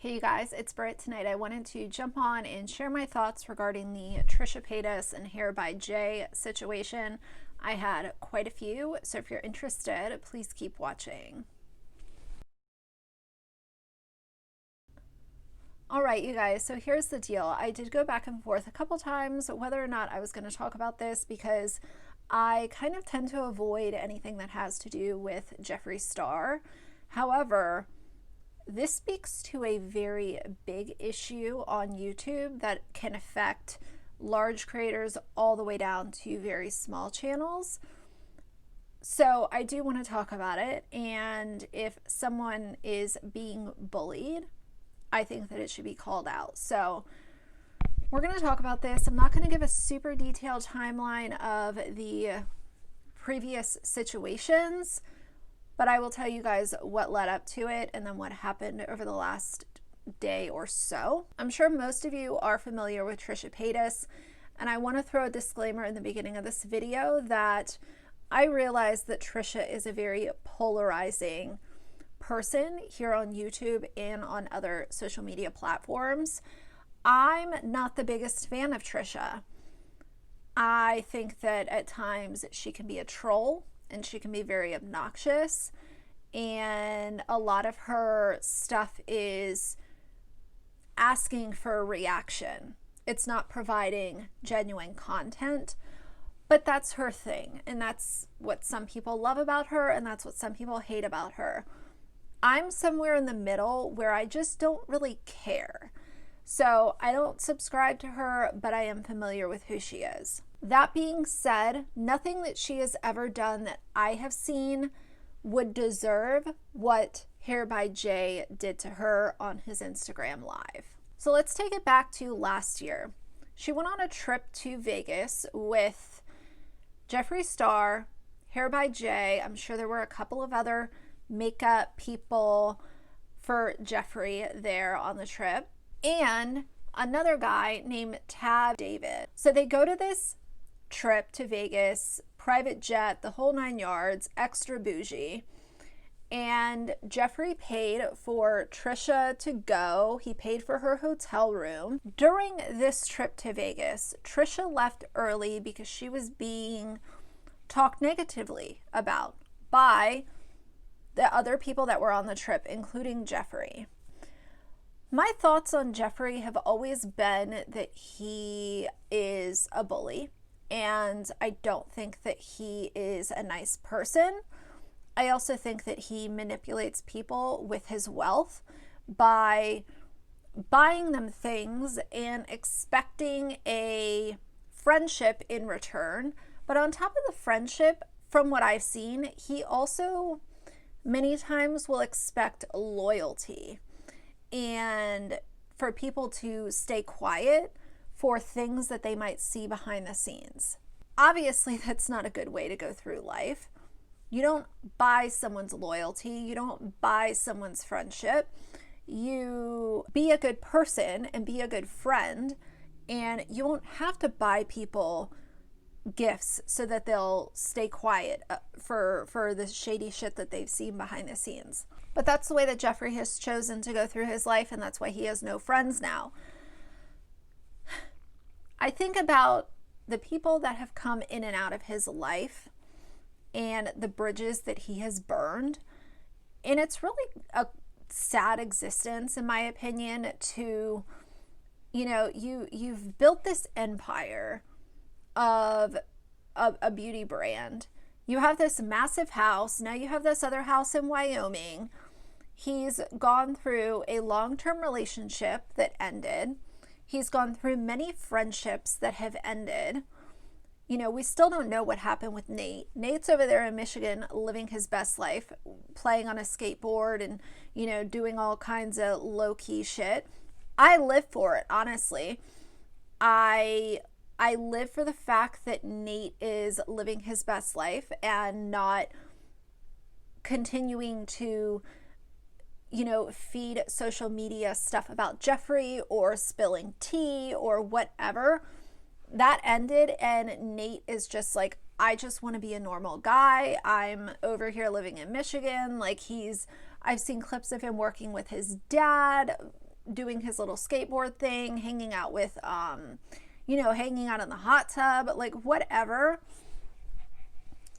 Hey you guys, it's Britt. Tonight I wanted to jump on and share my thoughts regarding the Trisha Paytas and Hair by Jay situation. I had quite a few, so if you're interested, please keep watching. Alright you guys, so here's the deal. I did go back and forth a couple times whether or not I was going to talk about this because I kind of tend to avoid anything that has to do with Jeffree Star. However, this speaks to a very big issue on YouTube that can affect large creators all the way down to very small channels. So I do want to talk about it, and if someone is being bullied, I think that it should be called out. So we're going to talk about this. I'm not going to give a super detailed timeline of the previous situations, but I will tell you guys what led up to it and then what happened over the last day or so. I'm sure most of you are familiar with Trisha Paytas, and I want to throw a disclaimer in the beginning of this video that I realize that Trisha is a very polarizing person here on YouTube and on other social media platforms. I'm not the biggest fan of Trisha. I think that at times she can be a troll and she can be very obnoxious, and a lot of her stuff is asking for a reaction. It's not providing genuine content, but that's her thing, and that's what some people love about her, and that's what some people hate about her. I'm somewhere in the middle where I just don't really care. So I don't subscribe to her, but I am familiar with who she is. That being said, nothing that she has ever done that I have seen would deserve what Hair by Jay did to her on his Instagram Live. So let's take it back to last year. She went on a trip to Vegas with Jeffree Star, Hair by Jay. I'm sure there were a couple of other makeup people for Jeffree there on the trip, and another guy named Tab David. So they go to this trip to Vegas, private jet, the whole 9 yards, extra bougie, and Jeffree paid for Trisha to go. He paid for her hotel room. During this trip to Vegas, Trisha left early because she was being talked negatively about by the other people that were on the trip, including Jeffree. My thoughts on Jeffree have always been that he is a bully, and I don't think that he is a nice person. I also think that he manipulates people with his wealth by buying them things and expecting a friendship in return. But on top of the friendship, from what I've seen, he also many times will expect loyalty and for people to stay quiet for things that they might see behind the scenes. Obviously, that's not a good way to go through life. You don't buy someone's loyalty. You don't buy someone's friendship. You be a good person and be a good friend, and you won't have to buy people gifts so that they'll stay quiet for the shady shit that they've seen behind the scenes. But that's the way that Jeffree has chosen to go through his life, and that's why he has no friends now. I think about the people that have come in and out of his life and the bridges that he has burned, and it's really a sad existence, in my opinion, to, you know, you've built this empire of a beauty brand. You have this massive house. Now you have this other house in Wyoming. He's gone through a long-term relationship that ended. He's gone through many friendships that have ended. You know, we still don't know what happened with Nate. Nate's over there in Michigan living his best life, playing on a skateboard and, you know, doing all kinds of low-key shit. I live for it, honestly. I live for the fact that Nate is living his best life and not continuing to, you know, feed social media stuff about Jeffree or spilling tea or whatever. That ended, and Nate is just like, I just want to be a normal guy. I'm over here living in Michigan. Like, I've seen clips of him working with his dad. doing his little skateboard thing, hanging out with, hanging out in the hot tub, like whatever.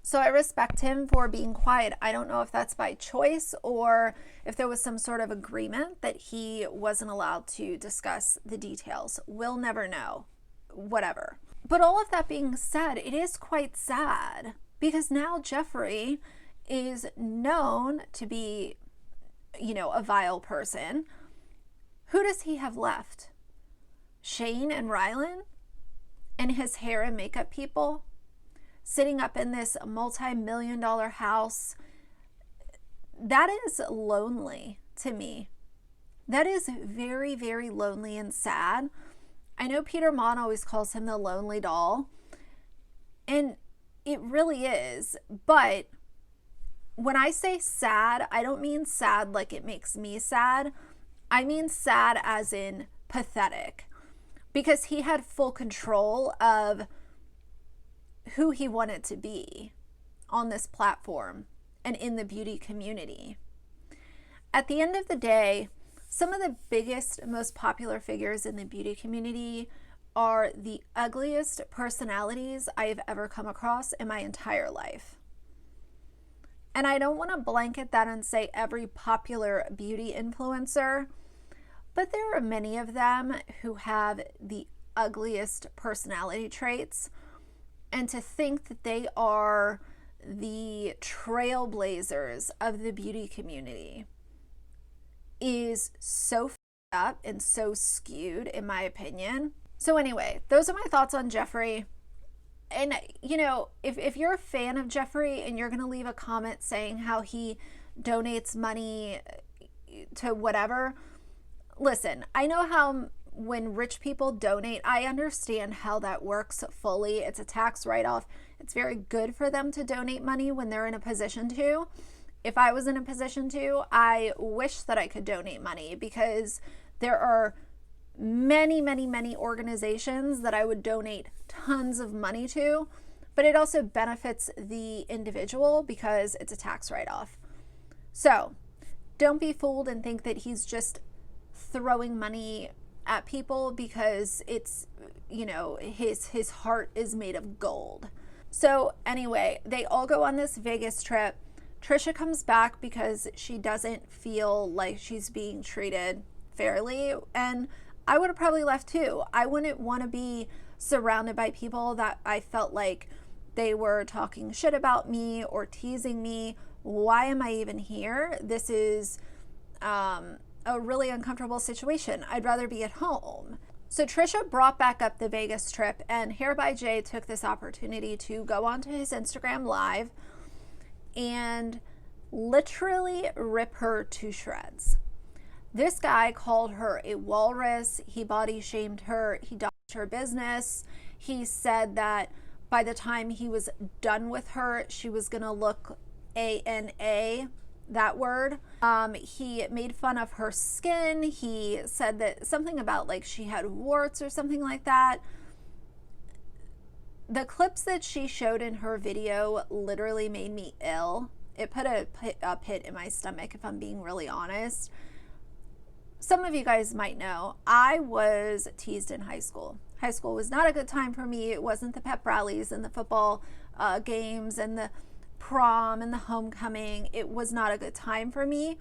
So I respect him for being quiet. I don't know if that's by choice or if there was some sort of agreement that he wasn't allowed to discuss the details. We'll never know. Whatever. But all of that being said, it is quite sad because now Jeffree is known to be, a vile person. Who does he have left? Shane and Rylan and his hair and makeup people sitting up in this multi-million-dollar house. That is lonely to me. That is very, very lonely and sad. I know Peter Mon always calls him the lonely doll, and it really is. But when I say sad, I don't mean sad like it makes me sad. I mean sad as in pathetic, because he had full control of who he wanted to be on this platform and in the beauty community. At the end of the day, some of the biggest, most popular figures in the beauty community are the ugliest personalities I have ever come across in my entire life. And I don't want to blanket that and say every popular beauty influencer, but there are many of them who have the ugliest personality traits. And to think that they are the trailblazers of the beauty community is so f***ed up and so skewed, in my opinion. So anyway, those are my thoughts on Jeffree. And, if you're a fan of Jeffree and you're going to leave a comment saying how he donates money to whatever, listen, I know how when rich people donate, I understand how that works fully. It's a tax write-off. It's very good for them to donate money when they're in a position to. If I was in a position to, I wish that I could donate money, because there are many, many, many organizations that I would donate tons of money to, but it also benefits the individual because it's a tax write-off. So don't be fooled and think that he's just throwing money at people because it's, his heart is made of gold. So anyway, they all go on this Vegas trip. Trisha comes back because she doesn't feel like she's being treated fairly, and I would have probably left too. I wouldn't want to be surrounded by people that I felt like they were talking shit about me or teasing me. Why am I even here? This is a really uncomfortable situation. I'd rather be at home. So Trisha brought back up the Vegas trip, and Hair by Jay took this opportunity to go onto his Instagram live and literally rip her to shreds. This guy called her a walrus. He body shamed her. He doxed her business. He said that by the time he was done with her, she was going to look ANA, that word. He made fun of her skin. He said that something about like she had warts or something like that. The clips that she showed in her video literally made me ill. It put a pit in my stomach, if I'm being really honest. Some of you guys might know, I was teased in high school. High school was not a good time for me. It wasn't the pep rallies and the football games and the prom and the homecoming. It was not a good time for me.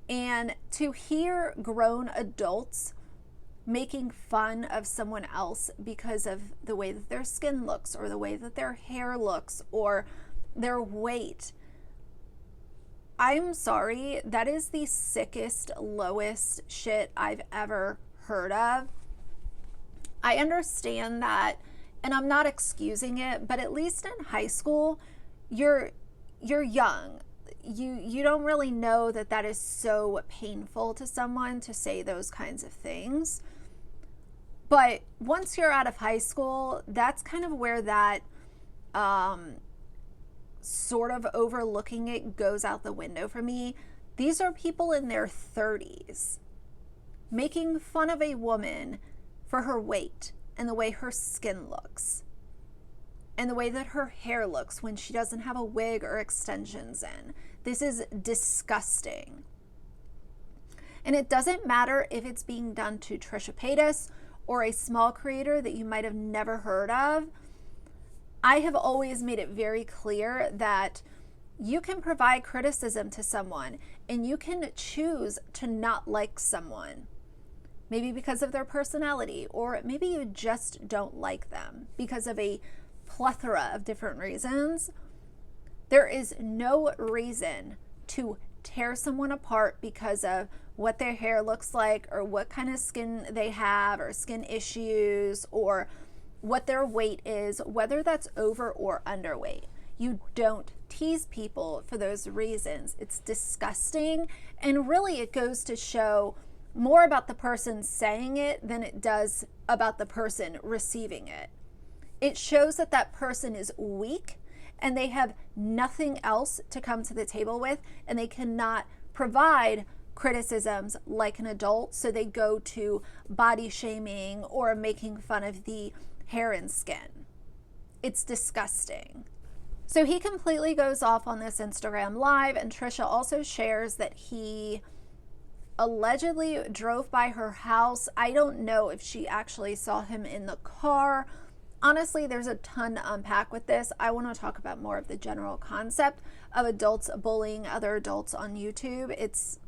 And to hear grown adults making fun of someone else because of the way that their skin looks or the way that their hair looks or their weight, I'm sorry, that is the sickest, lowest shit I've ever heard of. I understand that, and I'm not excusing it, but at least in high school, you're young. You don't really know that that is so painful to someone to say those kinds of things. But once you're out of high school, that's kind of where that sort of overlooking it goes out the window for me. These are people in their 30s making fun of a woman for her weight and the way her skin looks and the way that her hair looks when she doesn't have a wig or extensions in. This is disgusting. And it doesn't matter if it's being done to Trisha Paytas or a small creator that you might have never heard of. I have always made it very clear that you can provide criticism to someone and you can choose to not like someone. Maybe because of their personality, or maybe you just don't like them because of a plethora of different reasons. There is no reason to tear someone apart because of what their hair looks like or what kind of skin they have or skin issues or what their weight is, whether that's over or underweight. You don't tease people for those reasons. It's disgusting, and really it goes to show more about the person saying it than it does about the person receiving it. It shows that that person is weak and they have nothing else to come to the table with, and they cannot provide criticisms like an adult, so they go to body shaming or making fun of the hair and skin. It's disgusting. So he completely goes off on this Instagram live, and Trisha also shares that he allegedly drove by her house. I don't know if she actually saw him in the car. Honestly, there's a ton to unpack with this. I want to talk about more of the general concept of adults bullying other adults on YouTube. It's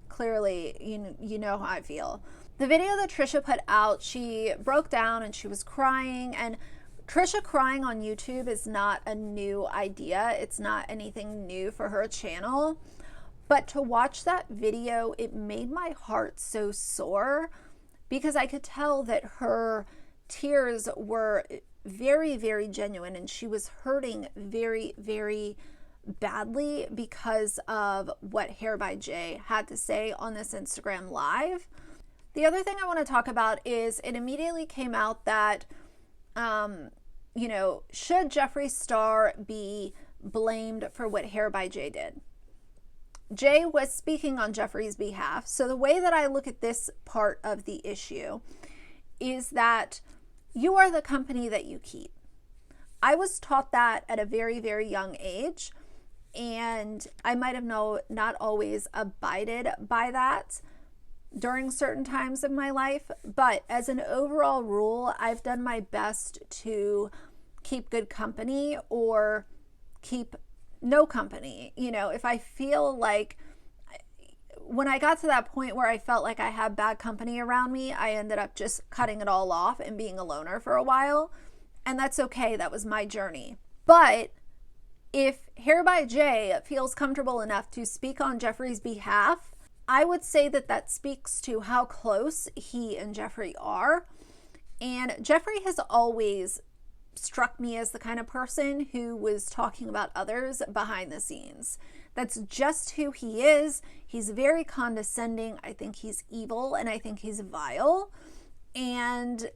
clearly, you know how I feel. The video that Trisha put out, she broke down and she was crying, and Trisha crying on YouTube is not a new idea. It's not anything new for her channel. But to watch that video, it made my heart so sore because I could tell that her tears were very, very genuine, and she was hurting very, very badly because of what Hair by Jay had to say on this Instagram live. The other thing I want to talk about is it immediately came out that, should Jeffree Star be blamed for what Hair by Jay did? Jay was speaking on Jeffree's behalf. So the way that I look at this part of the issue is that you are the company that you keep. I was taught that at a very, very young age, and I might have not always abided by that during certain times of my life, but as an overall rule, I've done my best to keep good company or keep no company. If I feel like, when I got to that point where I felt like I had bad company around me, I ended up just cutting it all off and being a loner for a while. And that's okay. That was my journey. But if Hair by Jay feels comfortable enough to speak on Jeffree's behalf, I would say that that speaks to how close he and Jeffree are. And Jeffree has always struck me as the kind of person who was talking about others behind the scenes. That's just who he is. He's very condescending. I think he's evil, and I think he's vile. And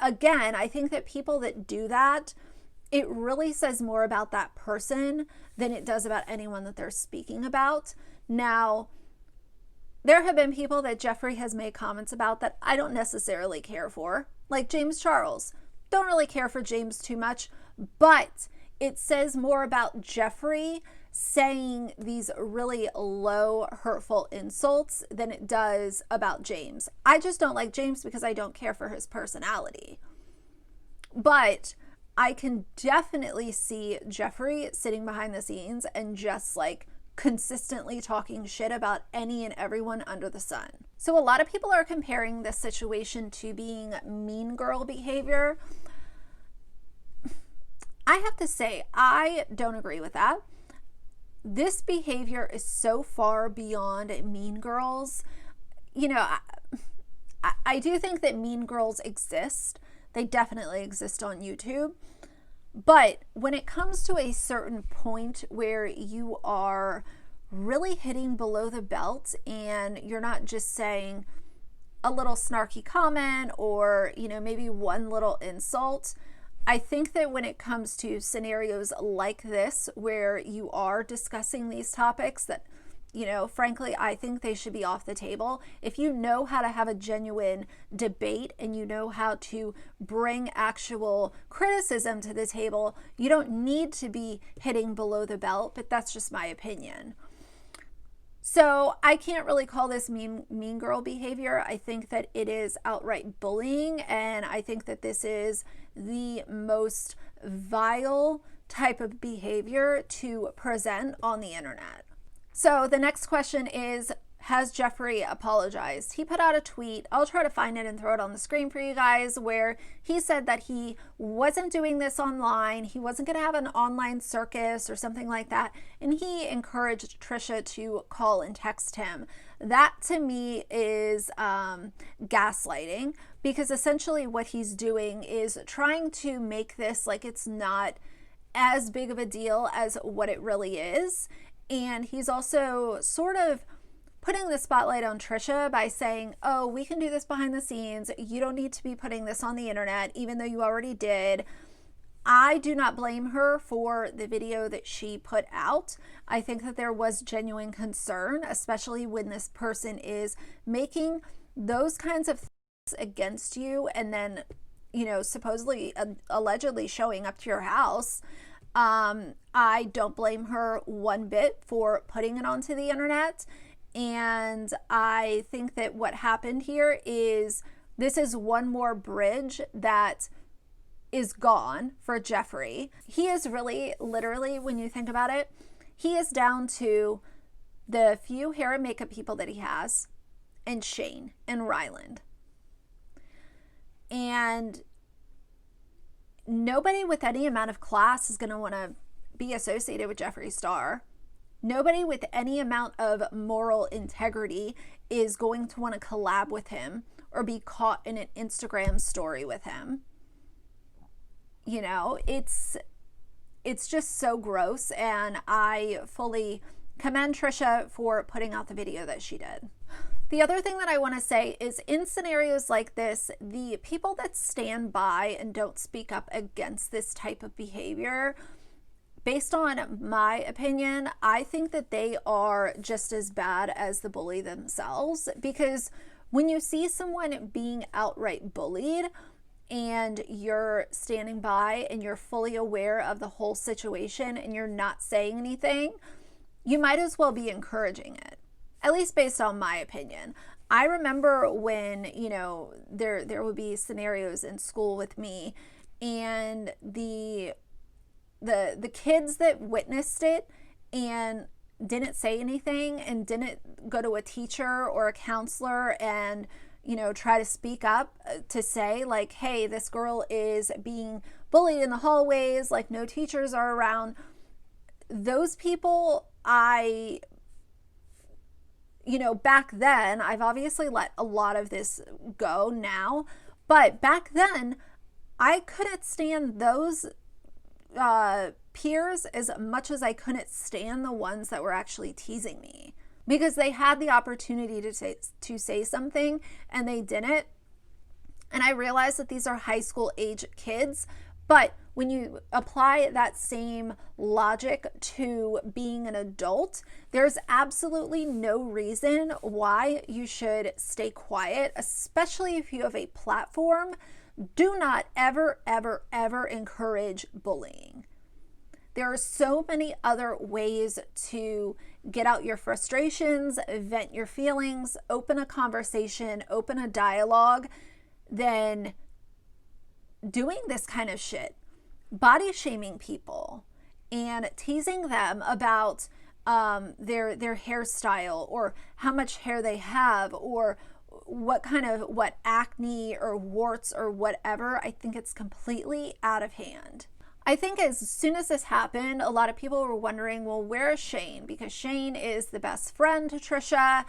again, I think that people that do that, it really says more about that person than it does about anyone that they're speaking about. Now, there have been people that Jeffree has made comments about that I don't necessarily care for, like James Charles. Don't really care for James too much, but it says more about Jeffree saying these really low, hurtful insults than it does about James. I just don't like James because I don't care for his personality. But I can definitely see Jeffree sitting behind the scenes and just like consistently talking shit about any and everyone under the sun. So a lot of people are comparing this situation to being mean girl behavior. I have to say, I don't agree with that. This behavior is so far beyond mean girls. I do think that mean girls exist. They definitely exist on YouTube. But when it comes to a certain point where you are really hitting below the belt and you're not just saying a little snarky comment or, maybe one little insult, I think that when it comes to scenarios like this, where you are discussing these topics that, frankly, I think they should be off the table. If you know how to have a genuine debate and you know how to bring actual criticism to the table, you don't need to be hitting below the belt, but that's just my opinion. So I can't really call this mean girl behavior. I think that it is outright bullying, and I think that this is the most vile type of behavior to present on the internet. So the next question is, has Jeffree apologized? He put out a tweet, I'll try to find it and throw it on the screen for you guys, where he said that he wasn't doing this online, he wasn't going to have an online circus or something like that, and he encouraged Trisha to call and text him. That to me is gaslighting, because essentially what he's doing is trying to make this like it's not as big of a deal as what it really is. And he's also sort of putting the spotlight on Trisha by saying, oh, we can do this behind the scenes. You don't need to be putting this on the internet, even though you already did. I do not blame her for the video that she put out. I think that there was genuine concern, especially when this person is making those kinds of things against you and then, you know, supposedly, allegedly showing up to your house. I don't blame her one bit for putting it onto the internet. And I think that what happened here is this is one more bridge that is gone for Jeffree. He is really, literally, when you think about it, he is down to the few hair and makeup people that he has, and Shane and Ryland. And nobody with any amount of class is going to want to be associated with Jeffree Star. Nobody with any amount of moral integrity is going to want to collab with him or be caught in an Instagram story with him. You know, it's just so gross, and I fully commend Trisha for putting out the video that she did. The other thing that I want to say is, in scenarios like this, the people that stand by and don't speak up against this type of behavior, based on my opinion, I think that they are just as bad as the bully themselves, because when you see someone being outright bullied and you're standing by and you're fully aware of the whole situation and you're not saying anything, you might as well be encouraging it, at least based on my opinion. I remember when, you know, there would be scenarios in school with me, and the kids that witnessed it and didn't say anything and didn't go to a teacher or a counselor and, you know, try to speak up to say like, hey, this girl is being bullied in the hallways, like no teachers are around. Those people, you know, back then, I've obviously let a lot of this go now, but back then I couldn't stand those peers as much as I couldn't stand the ones that were actually teasing me, because they had the opportunity to say something and they didn't. And I realized that these are high school age kids, but when you apply that same logic to being an adult, there's absolutely no reason why you should stay quiet, especially if you have a platform. Do not ever, ever, ever encourage bullying. There are so many other ways to get out your frustrations, vent your feelings, open a conversation, open a dialogue, than doing this kind of shit. Body shaming people and teasing them about their hairstyle or how much hair they have or what acne or warts or whatever. I think it's completely out of hand. I think as soon as this happened, a lot of people were wondering, well, where is Shane? Because Shane is the best friend to Trisha,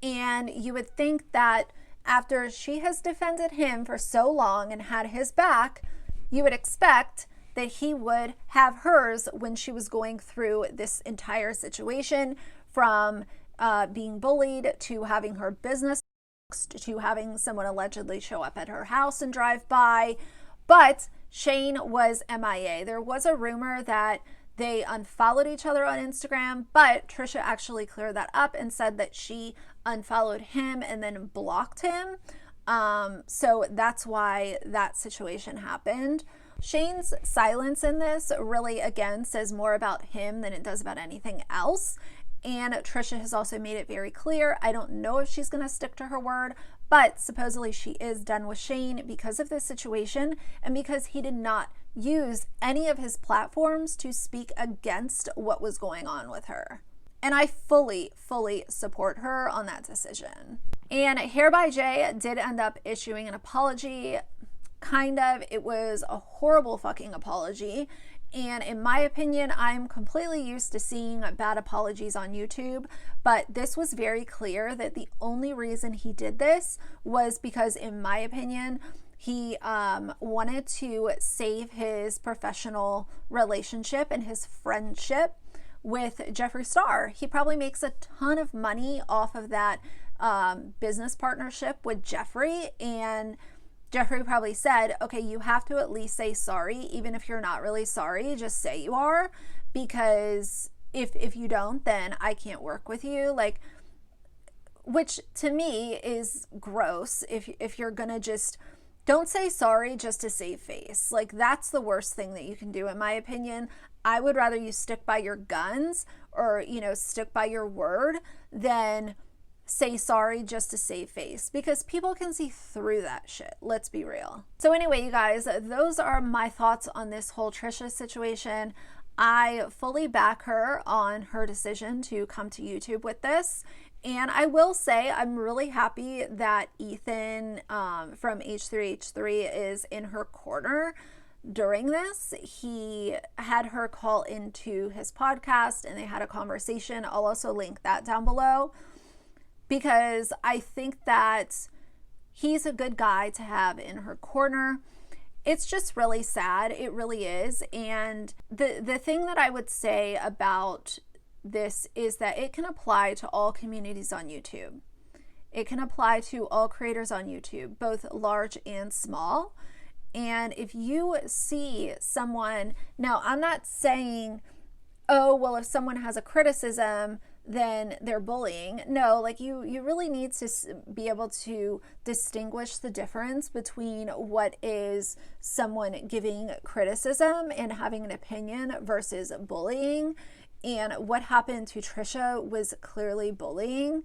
and you would think that after she has defended him for so long and had his back, you would expect that he would have hers when she was going through this entire situation, from being bullied to having her business, to having someone allegedly show up at her house and drive by. But Shane was MIA. There was a rumor that they unfollowed each other on Instagram, but Trisha actually cleared that up and said that she unfollowed him and then blocked him. So that's why that situation happened. Shane's silence in this really, again, says more about him than it does about anything else. And Trisha has also made it very clear. I don't know if she's going to stick to her word, but supposedly she is done with Shane because of this situation and because he did not use any of his platforms to speak against what was going on with her. And I fully support her on that decision. And Hair by Jay did end up issuing an apology. Kind of. It was a horrible fucking apology. And in my opinion, I'm completely used to seeing bad apologies on YouTube, but this was very clear that the only reason he did this was because, in my opinion, he wanted to save his professional relationship and his friendship with Jeffree Star. He probably makes a ton of money off of that business partnership with Jeffree, and Jeffree probably said, okay, you have to at least say sorry, even if you're not really sorry, just say you are, because if you don't, then I can't work with you. Like, which to me is gross. If you're gonna just, don't say sorry just to save face. Like, that's the worst thing that you can do, in my opinion. I would rather you stick by your guns or, you know, stick by your word than say sorry just to save face, because people can see through that shit. Let's be real. So anyway, you guys, those are my thoughts on this whole Trisha situation. I fully back her on her decision to come to YouTube with this. And I will say I'm really happy that Ethan from H3H3 is in her corner during this. He had her call into his podcast and they had a conversation. I'll also link that down below, because I think that he's a good guy to have in her corner. It's just really sad. It really is. And the thing that I would say about this is that it can apply to all communities on YouTube. It can apply to all creators on YouTube, both large and small. And if you see someone, now I'm not saying, oh, well, if someone has a criticism, then they're bullying. No, like you really need to be able to distinguish the difference between what is someone giving criticism and having an opinion versus bullying. And what happened to Trisha was clearly bullying.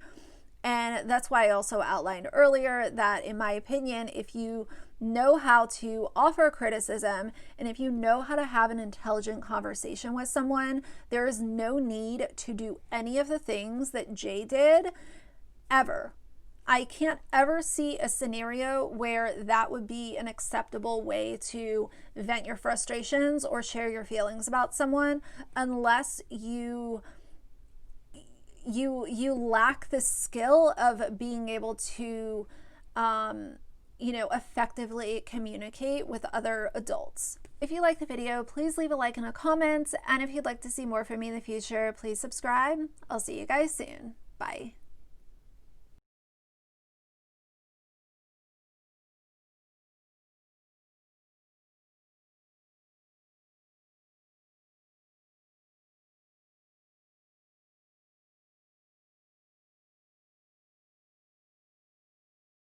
And that's why I also outlined earlier that, in my opinion, if you know how to offer criticism and if you know how to have an intelligent conversation with someone, there is no need to do any of the things that Jay did, ever. I can't ever see a scenario where that would be an acceptable way to vent your frustrations or share your feelings about someone, unless you lack the skill of being able to effectively communicate with other adults. If you like the video, please leave a like and a comment, and if you'd like to see more from me in the future, please subscribe. I'll see you guys soon. Bye.